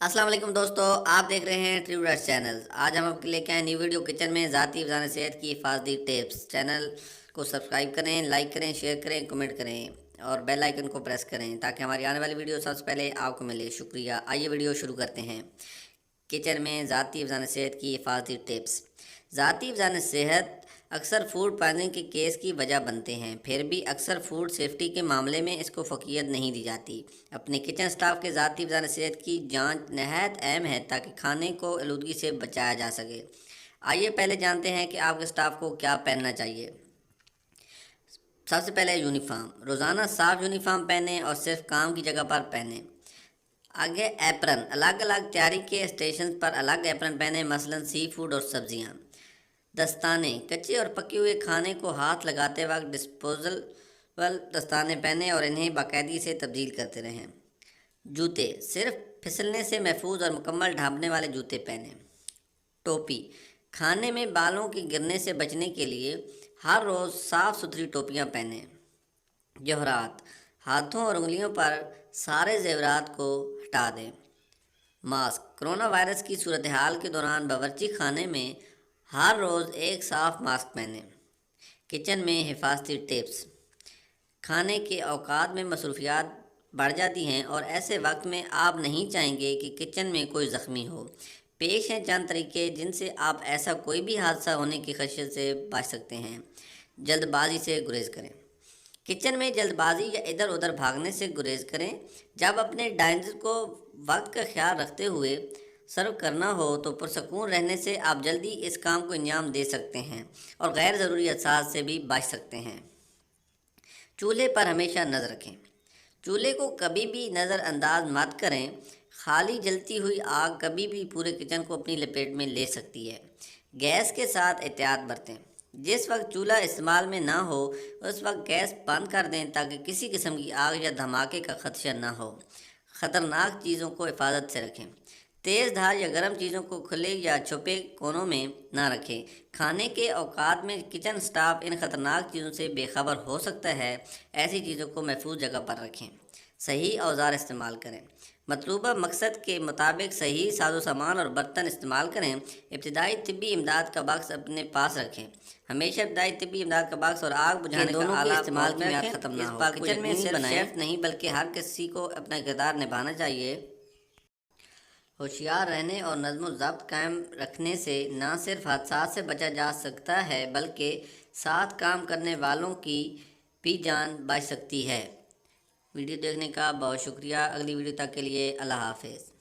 अस्सलाम वालेकुम दोस्तों, आप देख रहे हैं ट्रिब्यूटर्स चैनल। आज हम आपके लेके आए न्यू वीडियो किचन में ज़ाती अफज़ान सेहत की हिफाजती टिप्स। चैनल को सब्सक्राइब करें, लाइक करें, शेयर करें, कमेंट करें और बेल आइकन को प्रेस करें ताकि हमारी आने वाली वीडियो सबसे पहले आपको मिले। शुक्रिया। आइए वीडियो शुरू करते हैं। किचन में ज़ाती अफज़ान सेहत की हिफाजती टिप्स। ज़ाती अफज़ान सेहत अक्सर फूड पॉइजनिंग के केस की वजह बनते हैं, फिर भी अक्सर फूड सेफ्टी के मामले में इसको फ़कीयत नहीं दी जाती। अपने किचन स्टाफ के ज़ाती अफज़ान सेहत की जांच नहायत अहम है ताकि खाने को आलूदगी से बचाया जा सके। आइए पहले जानते हैं कि आपके स्टाफ को क्या पहनना चाहिए। सबसे पहले यूनिफॉर्म। रोज़ाना साफ़ यूनिफॉर्म पहने और सिर्फ काम की जगह पर पहने। आगे एप्रन। अलग अलग तैयारी के स्टेशन पर अलग एप्रन पहने, मसलन सी फूड और सब्जियाँ। दस्ताने। कच्चे और पके हुए खाने को हाथ लगाते वक्त डिस्पोजल दस्ताने पहने और इन्हें बाकायदगी से तब्दील करते रहें। जूते। सिर्फ फिसलने से महफूज और मुकम्मल ढांपने वाले जूते पहने। टोपी। खाने में बालों के गिरने से बचने के लिए हर रोज़ साफ़ सुथरी टोपियाँ पहने। जौहरात। हाथों और उंगलियों पर सारे ज़ेवरात को हटा दें। मास्क। कोरोना वायरस की सूरत हाल के दौरान बावर्ची खाने में हर रोज़ एक साफ़ मास्क पहनें। किचन में हिफाजती टिप्स। खाने के औकात में मसरूफियात बढ़ जाती हैं और ऐसे वक्त में आप नहीं चाहेंगे कि किचन में कोई ज़ख्मी हो। पेश हैं चंद तरीके जिनसे आप ऐसा कोई भी हादसा होने की खदशे से बच सकते हैं। जल्दबाजी से गुरेज करें। किचन में जल्दबाजी या इधर उधर भागने से गुरेज करें। जब अपने डाइनर को वक्त का ख्याल रखते हुए सर्व करना हो तो पुरसकून रहने से आप जल्दी इस काम को अंजाम दे सकते हैं और गैर ज़रूरी असास से भी बच सकते हैं। चूल्हे पर हमेशा नज़र रखें। चूल्हे को कभी भी नज़रअंदाज मत करें। खाली जलती हुई आग कभी भी पूरे किचन को अपनी लपेट में ले सकती है। गैस के साथ एहतियात बरतें। जिस वक्त चूल्हा इस्तेमाल में ना हो उस वक्त गैस बंद कर दें ताकि किसी किस्म की आग या धमाके का खदशा ना हो। ख़तरनाक चीज़ों को हिफाजत से रखें। तेज़ धार या गर्म चीज़ों को खुले या छुपे कोनों में ना रखें। खाने के औकात में किचन स्टाफ इन ख़तरनाक चीज़ों से बेखबर हो सकता है। ऐसी चीज़ों को महफूज जगह पर रखें। सही औजार इस्तेमाल करें। मतलूबा मकसद के मुताबिक सही साजो सामान और बर्तन इस्तेमाल करें। इब्तिदाई तिब्बी इमदाद का बक्स अपने पास रखें। हमेशा इब्तिदाई तिब्बी इमदाद का बक्स और आग बुझाने का आला इस्तेमाल की मियाद ख़त्म ना हो। किचन में सिर्फ शेफ नहीं बल्कि हर किसी को अपना किरदार निभाना चाहिए। होशियार रहने और नज़्म ज़ब्त कायम रखने से न सिर्फ हादसात से बचा जा सकता है बल्कि साथ काम करने वालों की भी जान बच सकती है। वीडियो देखने का बहुत शुक्रिया। अगली वीडियो तक के लिए अल्लाह हाफ़िज़।